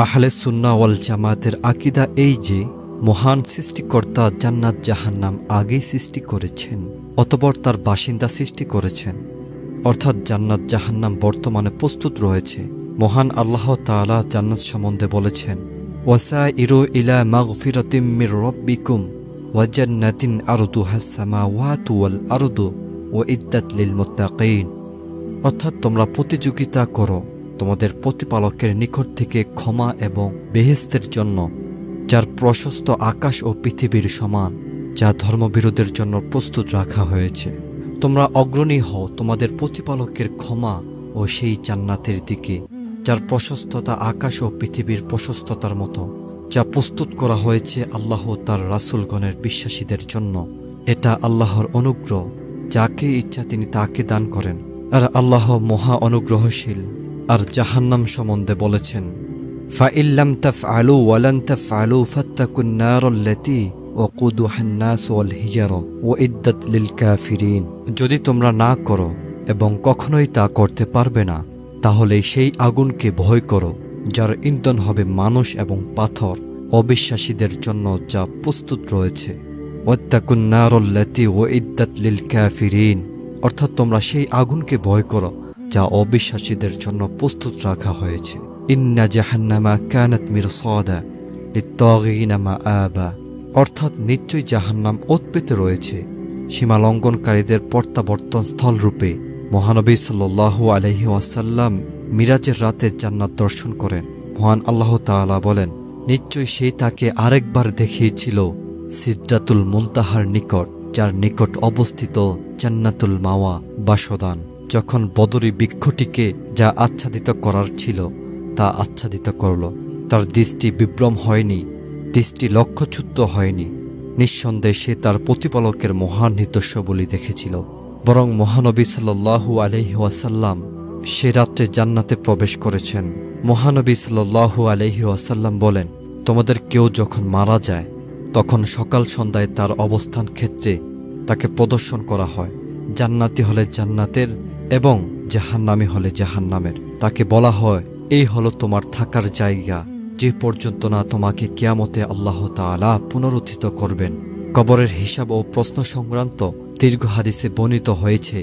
আহলে সুন্নাহ ওয়াল জামাতের আকীদা এই যে মহান সৃষ্টিকর্তা জান্নাত জাহান্নাম আগেই সৃষ্টি করেছেন, অতঃপর তার বাসিন্দা সৃষ্টি করেছেন, অর্থাৎ জান্নাত জাহান্নাম বর্তমানে প্রস্তুত রয়েছে। মহান আল্লাহ তাআলা জান্নাত সম্বন্ধে বলেছেন, ওয়াসাইরু ইলা মাগফিরাতিম মির রাব্বিকুম ওয়া জান্নাতিন আরদুহাস সামাওয়াতু ওয়াল আরদু উইদ্দাত লিল মুত্তাকিন। অর্থাৎ তোমরা প্রতিযোগিতা করো তোমাদের প্রতিপালকের নিকট থেকে ক্ষমা এবং বেহেশতের জন্য, যার প্রশস্ত আকাশ ও পৃথিবীর সমান, যা ধর্মবিরোধের জন্য প্রস্তুত রাখা হয়েছে। তোমরা অগ্রণী হও তোমাদের প্রতিপালকের ক্ষমা ও সেই জান্নাতের দিকে, যার প্রশস্ততা আকাশ ও পৃথিবীর প্রশস্ততার মতো, যা প্রস্তুত করা হয়েছে আল্লাহ তার রাসূলগণের বিশ্বাসীদের জন্য। এটা আল্লাহর অনুগ্রহ, যাকে ইচ্ছা তিনি তাকে দান করেন, আর আল্লাহ মহা অনুগ্রহশীল। আর জাহান্নাম সম্বন্ধে বলেছেন, ফাইল্লাম তাফআলু ওয়ালান তাফআলু ফাত্তাকুন নারাল্লাতী ওয়াকুদুহান নাস ওয়াল হিজারা উইদ্দাত লিল কাফিরিন। যদি তোমরা না করো এবং কখনোই তা করতে পারবে না, তাহলে সেই আগুনকে ভয় করো, যার ইন্ধন হবে মানুষ এবং পাথর, অবিশ্বাসীদের জন্য যা প্রস্তুত রয়েছে। ওয়াত্তাকুন নারাল্লাতী উইদ্দাত লিল কাফিরিন, অর্থাৎ তোমরা সেই আগুনকে ভয় করো যা অবিশ্বাসীদের জন্য প্রস্তুত রাখা হয়েছে। ইন্না জাহান্নামা কানাত মিরসাদা লিত্তাগিনা মাআবা, অর্থাৎ নিশ্চয়ই জাহান্নাম ওৎপেতে রয়েছে সীমা লঙ্ঘনকারীদের প্রত্যাবর্তন স্থল রূপে। মহানবী সাল্লাল্লাহু আলাইহি ওয়াসাল্লাম মিরাজের রাতে জান্নাত দর্শন করেন। মহান আল্লাহ তাআলা বলেন, নিশ্চয়ই সে তাকে আরেকবার দেখিয়েছিল সিদরাতুল মুনতাহার নিকট, যার নিকট অবস্থিত জান্নাতুল মাওয়া বাসদান। যখন বদরি বৃক্ষটিকে যা আচ্ছাদিত করার ছিল তা আচ্ছাদিত করল, তার দৃষ্টি বিভ্রম হয়নি, দৃষ্টি লক্ষ্যচ্যুত হয়নি। নিঃসন্দেহে সে তার প্রতিপালকের মহান নিদর্শনাবলী দেখেছিল। বরং মহানবী সাল্লাল্লাহু আলাইহি ওয়াসাল্লাম সে রাত্রে জান্নাতে প্রবেশ করেছেন। মহানবী সাল্লাল্লাহু আলাইহি ওয়াসাল্লাম বলেন, তোমাদের কেউ যখন মারা যায় তখন সকাল সন্ধ্যায় তার অবস্থান ক্ষেত্রে তাকে প্রদর্শন করা হয়। জান্নাতি হলে জান্নাতের এবং জাহান্নামী হলে জাহান্নামের। তাকে বলা হয়, এই হলো তোমার থাকার জায়গা, যে পর্যন্ত না তোমাকে কিয়ামতে আল্লাহ তাআলা পুনরুত্থিত করবেন। কবরের হিসাব ও প্রশ্ন সংক্রান্ত দীর্ঘ হাদিসে বর্ণিত হয়েছে,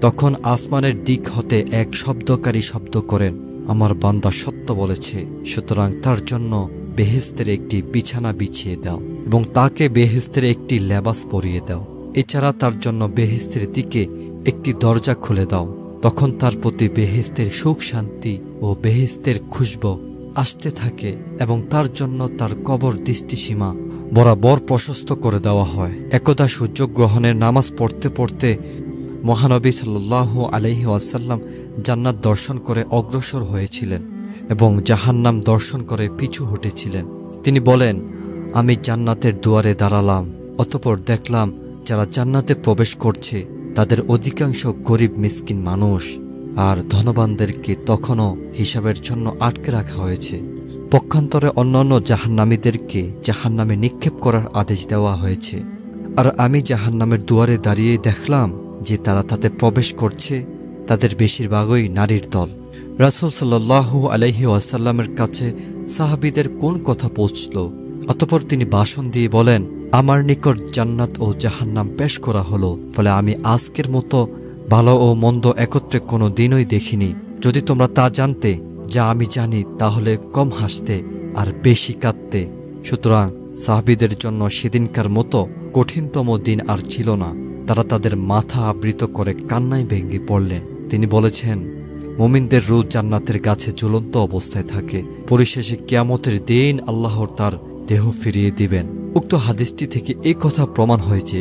তখন আসমানের দিক হতে এক শব্দকারী শব্দ করেন, আমার বান্দা সত্য বলেছে, সুতরাং তার জন্য বেহেশতের একটি বিছানা বিছিয়ে দাও এবং তাকে বেহেশতের একটি লেবাস পরিয়ে দাও। এছাড়া তার জন্য বেহেশতের দিকে একটি দরজা খুলে দাও। তখন তার প্রতি বেহেশতের সুখ শান্তি ও বেহেশতের খুশবু আসতে থাকে এবং তার জন্য তার কবর দৃষ্টিসীমা বরাবর প্রশস্ত করে দেওয়া হয়। একদা সূর্যগ্রহণের নামাজ পড়তে পড়তে মহানবী সাল্লাল্লাহু আলাইহি ওয়াসাল্লাম জান্নাত দর্শন করে অগ্রসর হয়েছিলেন এবং জাহান্নাম দর্শন করে পিছু হটেছিলেন। তিনি বলেন, আমি জান্নাতের দুয়ারে দাঁড়ালাম, অতঃপর দেখলাম যারা জান্নাতে প্রবেশ করছে তাদের অধিকাংশ গরিব মিসকিন মানুষ, আর ধনবানদেরকে তখনও হিসাবের জন্য আটকে রাখা হয়েছে। পক্ষান্তরে অন্যান্য জাহান্নামীদেরকে জাহান্নামে নিক্ষেপ করার আদেশ দেওয়া হয়েছে। আর আমি জাহান্নামের দুয়ারে দাঁড়িয়ে দেখলাম যে তারা তাতে প্রবেশ করছে, তাদের বেশিরভাগই নারীর দল। রাসূল সাল্লাল্লাহু আলাইহি ওয়াসাল্লামের কাছে সাহাবীদের কোন কথা পৌঁছল, অতঃপর তিনি ভাষণ দিয়ে বলেন, আমার নিকট জান্নাত ও জাহান্নাম পেশ করা হলো, ফলে আমি আজকের মতো ভালো ও মন্দ একত্রে কোনো দিনই দেখিনি। যদি তোমরা তা জানতে যা আমি জানি, তাহলে কম হাসতে আর বেশি কাঁদতে। সুতরাং সাহাবীদের জন্য সেদিনকার মতো কঠিনতম দিন আর ছিল না। তারা তাদের মাথা আবৃত করে কান্নায় ভেঙে পড়লেন। তিনি বলেছেন, মুমিনদের রূহ জান্নাতের গাছে ঝুলন্ত অবস্থায় থাকে, পরিশেষে কিয়ামতের দিন আল্লাহ তার দেহ ফিরিয়ে দিবেন। উক্ত হাদিসটি থেকে এই কথা প্রমাণ হয়েছে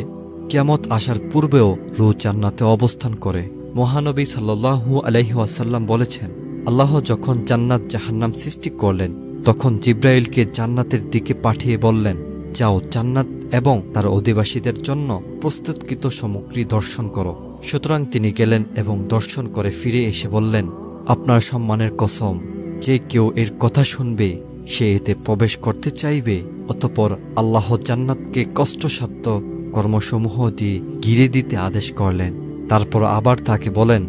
কিয়ামত আসার পূর্বেও রূহ জান্নাতে অবস্থান করে। মহানবী সাল্লাল্লাহু আলাইহি ওয়াসাল্লাম বলেছেন, আল্লাহ যখন জান্নাত জাহান্নাম সৃষ্টি করলেন তখন জিব্রাইলকে জান্নাতের দিকে পাঠিয়ে বললেন, যাও জান্নাত এবং তার অধিবাসীদের জন্য প্রস্তুতকৃত সামগ্রী দর্শন করো। সুতরাং তিনি গেলেন এবং দর্শন করে ফিরে এসে বললেন, আপনার সম্মানের কসম, যে কেউ এর কথা শুনবে সে এতে প্রবেশ করতে চাইবে। অতঃপর আল্লাহ জান্নাতকে কষ্টসাধ্য কর্মসমূহ দিয়ে ঘিরে দিতে আদেশ করলেন। তারপর আবার তাকে বলেন,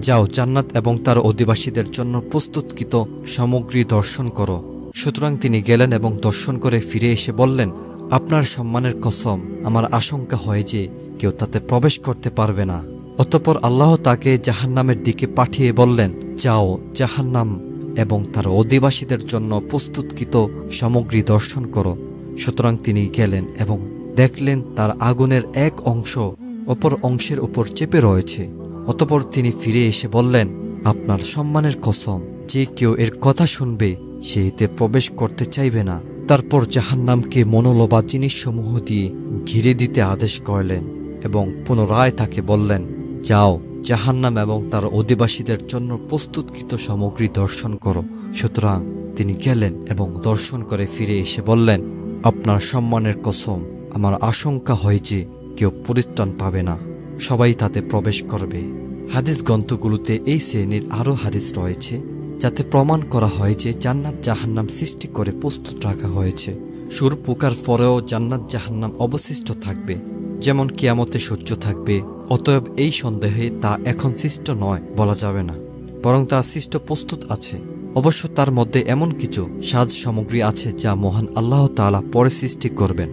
যাও জান্নাত এবং তার অধিবাসীদের জন্য প্রস্তুতকৃত সামগ্রী দর্শন করো। সুতরাং তিনি গেলেন এবং দর্শন করে ফিরে এসে বললেন, আপনার সম্মানের কসম, আমার আশঙ্কা হয় যে কেউ তাতে প্রবেশ করতে পারবে না। অতঃপর আল্লাহ তাকে জাহান্নামের দিকে পাঠিয়ে বললেন, যাও জাহান্নাম এবং তার অধিবাসীদের জন্য প্রস্তুতকৃত সামগ্রী দর্শন করো। সুতরাং তিনি গেলেন এবং দেখলেন তার আগুনের এক অংশ অপর অংশের উপর চেপে রয়েছে। অতঃপর তিনি ফিরে এসে বললেন, আপনার সম্মানের কসম, যে কেউ এর কথা শুনবে সে এতে প্রবেশ করতে চাইবে না। তারপর জাহান্নামকে মনোলোভা জিনিসসমূহ দিয়ে ঘিরে দিতে আদেশ করলেন এবং পুনরায় তাকে বললেন, যাও জাহান্নাম এবং তার অধিবাসীদের জন্য প্রস্তুতকৃত সামগ্রী দর্শন করো। সুতরাং তিনি গেলেন এবং দর্শন করে ফিরে এসে বললেন, আপনার সম্মানের কসম, আমার আশঙ্কা হয় যে কেউ পরিত্রাণ পাবে না, সবাই তাতে প্রবেশ করবে। হাদিস গ্রন্থগুলোতে এই শ্রেণীর আরও হাদিস রয়েছে, যাতে প্রমাণ করা হয় যে জান্নাত জাহান্নাম সৃষ্টি করে প্রস্তুত রাখা হয়েছে। সুর পোকার পরেও জান্নাত জাহান্নাম অবশিষ্ট থাকবে, যেমন কিয়ামতে সূর্য থাকবে। অতএব এই সন্দেহে তা এখন সৃষ্ট নয় বলা যাবে না, বরং তা সৃষ্ট প্রস্তুত আছে। অবশ্য তার মধ্যে এমন কিছু সাজ সামগ্রী আছে যা মহান আল্লাহ তাআলা পরে সৃষ্টি করবেন।